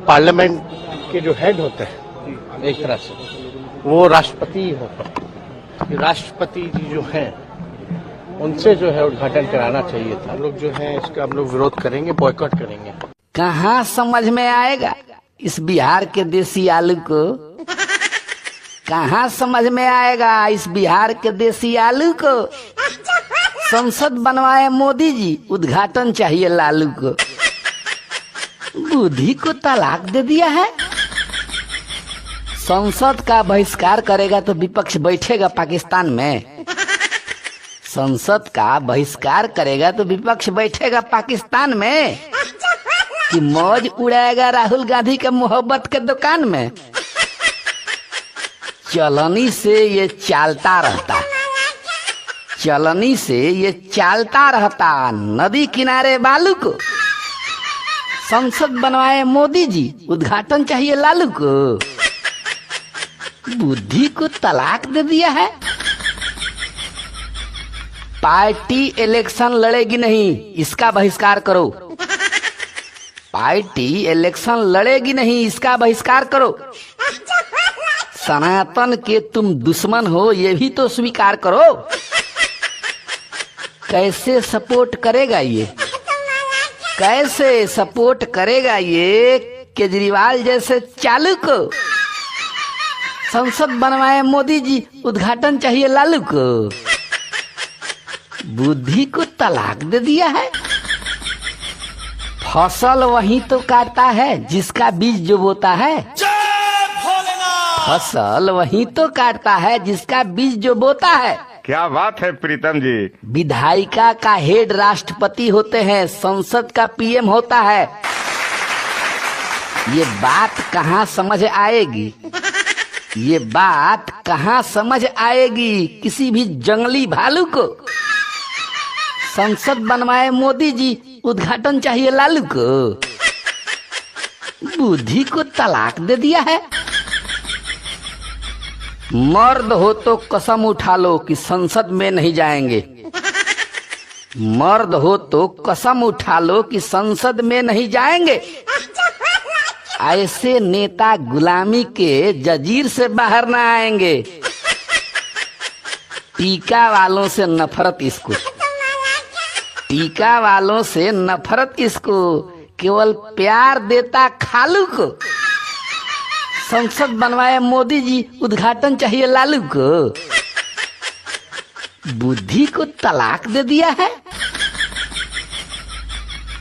Parliament के जो head होते हैं एक तरह से वो राष्ट्रपति होते हैं। राष्ट्रपति जी जो हैं उनसे जो है उद्घाटन कराना चाहिए था। हम लोग जो है इसका हम लोग विरोध करेंगे, बॉयकॉट करेंगे। कहाँ समझ में आएगा इस बिहार के देसी आलू को, कहाँ समझ में आएगा इस बिहार के देसी आलू को। संसद बनवाए मोदी जी, उद्घाटन चाहिए लालू को। बुद्धि को तलाक दे दिया है। संसद का बहिष्कार करेगा तो विपक्ष बैठेगा पाकिस्तान में। संसद का बहिष्कार करेगा तो विपक्ष बैठेगा पाकिस्तान में कि मौज उड़ाएगा राहुल गांधी के मोहब्बत के दुकान में। चलनी से ये चालता रहता, चलनी से ये चालता रहता नदी किनारे बालू को। संसद बनवाए मोदी जी, उद्घाटन चाहिए लालू को। बुद्धि को तलाक दे दिया है। पार्टी इलेक्शन लड़ेगी नहीं, इसका बहिष्कार करो। पार्टी इलेक्शन लड़ेगी नहीं, इसका बहिष्कार करो। सनातन के तुम दुश्मन हो, ये भी तो स्वीकार करो। कैसे सपोर्ट करेगा ये, कैसे सपोर्ट करेगा ये केजरीवाल जैसे चालू को। संसद बनवाए मोदी जी, उद्घाटन चाहिए लालू को। बुद्धि को तलाक दे दिया है। फसल वही तो काटता है जिसका बीज जो बोता है। फसल वही तो काटता है जिसका बीज जो बोता है। क्या बात है प्रीतम जी। विधायिका का हेड राष्ट्रपति होते हैं, संसद का पीएम होता है। ये बात कहाँ समझ आएगी, ये बात कहाँ समझ आएगी किसी भी जंगली भालू को। संसद बनवाए मोदी जी, उद्घाटन चाहिए लालू को। बुद्धि को तलाक दे दिया है। मर्द हो तो कसम उठा लो कि संसद में नहीं जाएंगे। मर्द हो तो कसम उठा लो कि संसद में नहीं जाएंगे। ऐसे नेता गुलामी के जंजीर से बाहर ना आएंगे। टीका वालों से नफरत इसको, टीका वालों से नफरत इसको, केवल प्यार देता खालू को। संसद बनवाए मोदी जी, उद्घाटन चाहिए लालू को। बुद्धि को तलाक दे दिया है।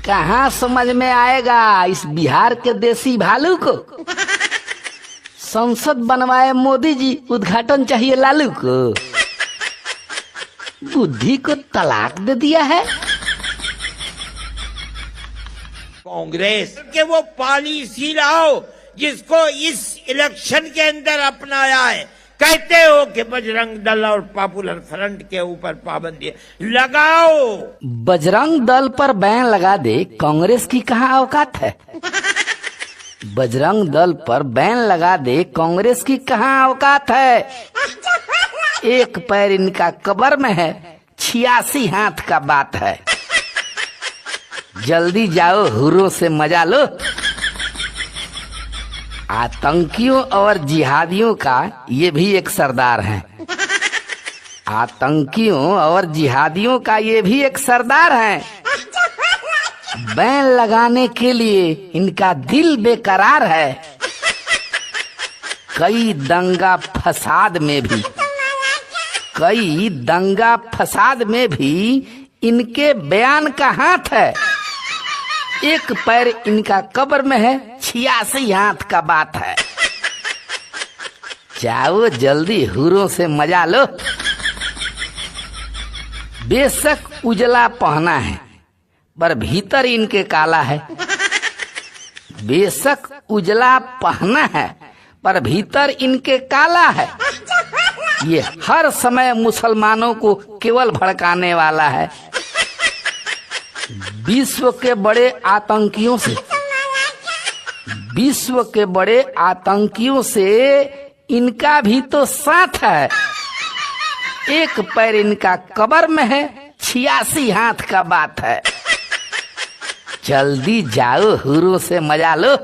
कहाँ समझ में आएगा इस बिहार के देसी भालू को। संसद बनवाए मोदी जी, उद्घाटन चाहिए लालू को। बुद्धि को तलाक दे दिया है। कांग्रेस के वो पॉलिसी लाओ जिसको इस इलेक्शन के अंदर अपनाया है। कहते हो कि बजरंग दल और पॉपुलर फ्रंट के ऊपर पाबंदी लगाओ। बजरंग दल पर बैन लगा दे, कांग्रेस की कहाँ औकात है। बजरंग दल पर बैन लगा दे, कांग्रेस की कहाँ औकात है। एक पैर इनका कब्र में है, 86 हाथ का बात है। जल्दी जाओ, हुरों से मजा लो। आतंकियों और जिहादियों का ये भी एक सरदार है। आतंकियों और जिहादियों का ये भी एक सरदार है। बैन लगाने के लिए इनका दिल बेकरार है। कई दंगा फसाद में भी, कई दंगा फसाद में भी इनके बयान का हाथ है। एक पैर इनका कब्र में है, 86 हाथ का बात है। जाओ जल्दी, हुरों से मजा लो। बेशक उजला पहना है पर भीतर इनके काला है। बेशक उजला पहना है पर भीतर इनके काला है। ये हर समय मुसलमानों को केवल भड़काने वाला है। विश्व के बड़े आतंकियों से, विश्व के बड़े आतंकियों से इनका भी तो साथ है। एक पैर इनका कब्र में है, 86 हाथ का बात है। जल्दी जाओ, हुरों से मजा लो।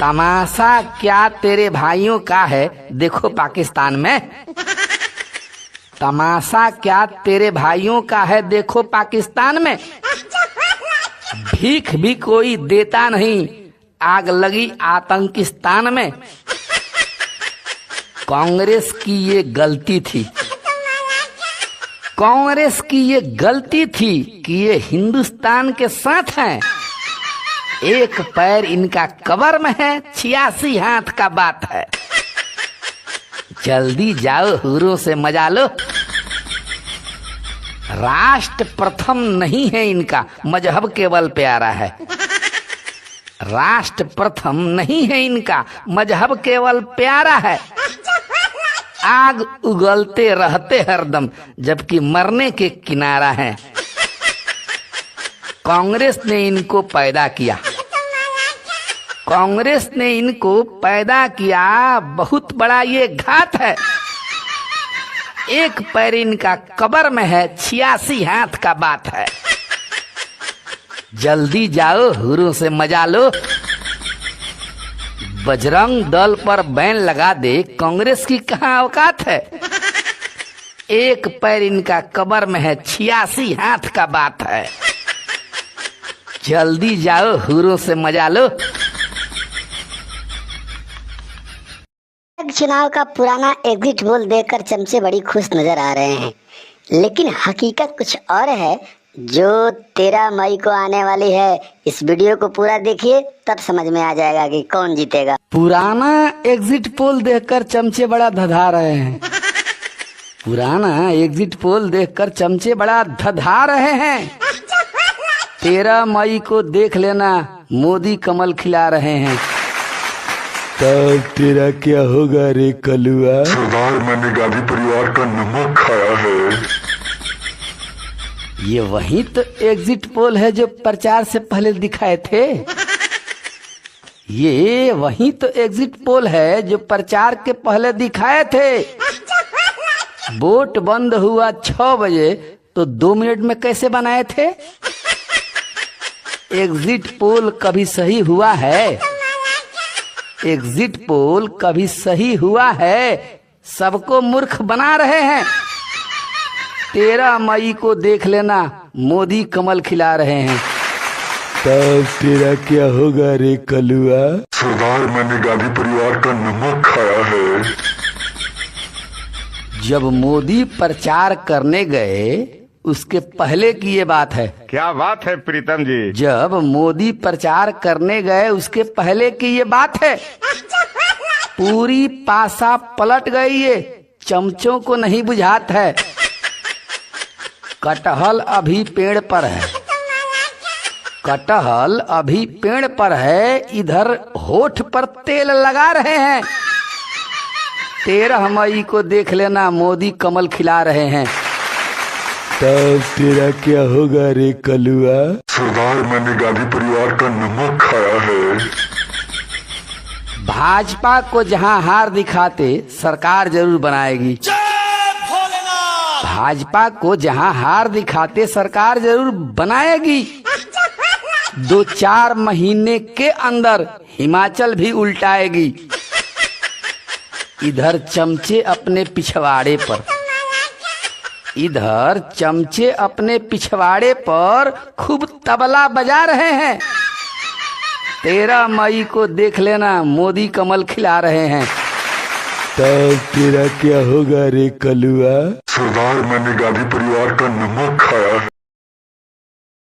तमाशा क्या तेरे भाइयों का है देखो पाकिस्तान में। तमाशा क्या तेरे भाइयों का है देखो पाकिस्तान में। भीख भी कोई देता नहीं, आग लगी आतंकिस्तान में। कांग्रेस की ये गलती थी, कांग्रेस की ये गलती थी कि ये हिंदुस्तान के साथ हैं। एक पैर इनका कब्र में है, 86 हाथ का बात है। जल्दी जाओ हुरों से मजा लो। राष्ट्र प्रथम नहीं है इनका, मजहब केवल प्यारा है। राष्ट्र प्रथम नहीं है इनका, मजहब केवल प्यारा है। आग उगलते रहते हरदम, जबकि मरने के किनारा है। कांग्रेस ने इनको पैदा किया, कांग्रेस ने इनको पैदा किया, बहुत बड़ा ये घात है। एक पैर इनका कब्र में है, 86 हाथ का बात है। जल्दी जाओ हुरों से मजा लो। बजरंग दल पर बैन लगा दे, कांग्रेस की कहां औकात है। एक पैर इनका कब्र में है, 86 हाथ का बात है। जल्दी जाओ हुरों से मजा लो। चुनाव का पुराना एग्जिट पोल देखकर चमचे बड़ी खुश नजर आ रहे हैं, लेकिन हकीकत कुछ और है जो 13 मई को आने वाली है। इस वीडियो को पूरा देखिए, तब समझ में आ जाएगा कि कौन जीतेगा। पुराना एग्जिट पोल देखकर चमचे बड़ा धधा रहे हैं। पुराना एग्जिट पोल देखकर चमचे बड़ा धधा रहे हैं। 13 मई को देख लेना, मोदी कमल खिला रहे हैं। तब तेरा क्या होगा रे कलुआ? सरदार, मैंने गांधी परिवार का नमक खाया है। ये वही तो एग्जिट पोल है जो प्रचार से पहले दिखाए थे। ये वही तो एग्जिट पोल है जो प्रचार के पहले दिखाए थे। वोट बंद हुआ 6 बजे तो 2 मिनट में कैसे बनाए थे? एग्जिट पोल कभी सही हुआ है? एग्जिट पोल कभी सही हुआ है? सबको मूर्ख बना रहे हैं। 13 मई को देख लेना, मोदी कमल खिला रहे हैं। तब तेरा क्या होगा रे कलुआ? सरदार, मैंने गांधी परिवार का नमक खाया है। जब मोदी प्रचार करने गए उसके पहले की ये बात है। क्या बात है प्रीतम जी। जब मोदी प्रचार करने गए उसके पहले की ये बात है। पूरी पासा पलट गई, ये चमचों को नहीं बुझात है। कटहल अभी पेड़ पर है, कटहल अभी पेड़ पर है, इधर होठ पर तेल लगा रहे हैं। 13 मई को देख लेना, मोदी कमल खिला रहे हैं। तब तेरा क्या होगा रे कलुआ? सरदार, मैंने गांधी परिवार का नमक खाया है। भाजपा को जहां हार दिखाते सरकार जरूर बनाएगी। भाजपा को जहां हार दिखाते सरकार जरूर बनाएगी। 2-4 महीने के अंदर हिमाचल भी उल्टाएगी। इधर चमचे अपने पिछवाड़े पर, इधर चमचे अपने पिछवाड़े पर खूब तबला बजा रहे हैं। 13 मई को देख लेना, मोदी कमल खिला रहे हैं। तब तेरा क्या होगा रे कलुआ? सरदार, मैंने गांधी परिवार का नमक खाया है।